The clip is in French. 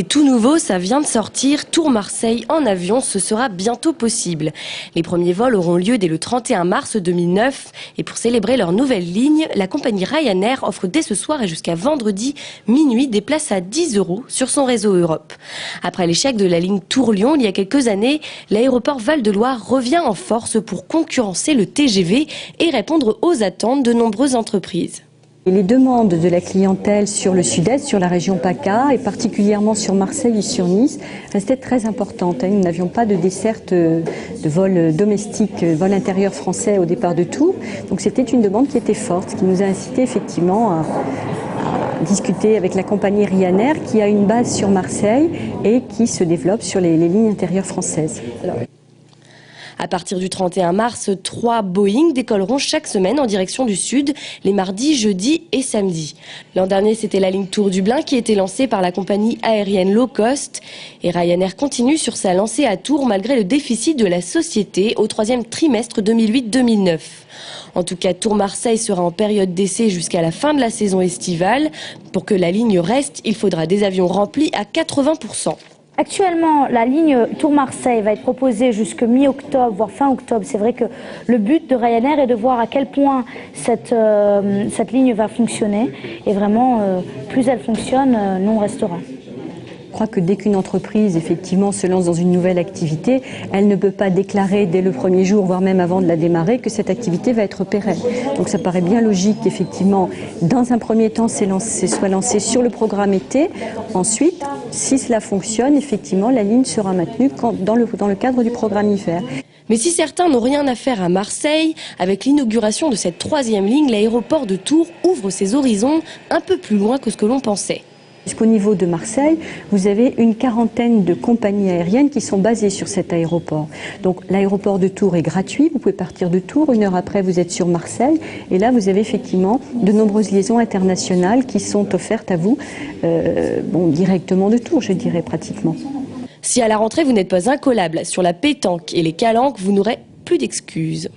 Et tout nouveau, ça vient de sortir, Tours-Marseille en avion, ce sera bientôt possible. Les premiers vols auront lieu dès le 31 mars 2009 et pour célébrer leur nouvelle ligne, la compagnie Ryanair offre dès ce soir et jusqu'à vendredi minuit des places à 10 € sur son réseau Europe. Après l'échec de la ligne Tours-Lyon il y a quelques années, l'aéroport Val-de-Loire revient en force pour concurrencer le TGV et répondre aux attentes de nombreuses entreprises. Et les demandes de la clientèle sur le sud-est, sur la région PACA et particulièrement sur Marseille et sur Nice restaient très importantes. Nous n'avions pas de desserte de vol domestique, vol intérieur français au départ de Tours. Donc c'était une demande qui était forte, ce qui nous a incité effectivement à discuter avec la compagnie Ryanair qui a une base sur Marseille et qui se développe sur les lignes intérieures françaises. À partir du 31 mars, 3 Boeing décolleront chaque semaine en direction du sud, les mardis, jeudis et samedis. L'an dernier, c'était la ligne Tours-Dublin qui était lancée par la compagnie aérienne low cost. Et Ryanair continue sur sa lancée à Tours malgré le déficit de la société au 3e trimestre 2008-2009. En tout cas, Tours-Marseille sera en période d'essai jusqu'à la fin de la saison estivale. Pour que la ligne reste, il faudra des avions remplis à 80%. Actuellement, la ligne Tours-Marseille va être proposée jusqu'à mi-octobre, voire fin octobre. C'est vrai que le but de Ryanair est de voir à quel point cette ligne va fonctionner. Et vraiment, plus elle fonctionne, nous on restera. Je crois que dès qu'une entreprise effectivement se lance dans une nouvelle activité, elle ne peut pas déclarer dès le premier jour, voire même avant de la démarrer, que cette activité va être pérenne. Donc ça paraît bien logique qu'effectivement, dans un premier temps, soit lancé sur le programme été. Ensuite, si cela fonctionne, effectivement, la ligne sera maintenue dans le cadre du programme hiver. Mais si certains n'ont rien à faire à Marseille, avec l'inauguration de cette 3e ligne, l'aéroport de Tours ouvre ses horizons un peu plus loin que ce que l'on pensait. Jusqu'au niveau de Marseille, vous avez une quarantaine de compagnies aériennes qui sont basées sur cet aéroport. Donc l'aéroport de Tours est gratuit, vous pouvez partir de Tours, 1 heure après vous êtes sur Marseille et là vous avez effectivement de nombreuses liaisons internationales qui sont offertes à vous directement de Tours, je dirais pratiquement. Si à la rentrée vous n'êtes pas incollable sur la pétanque et les calanques, vous n'aurez plus d'excuses.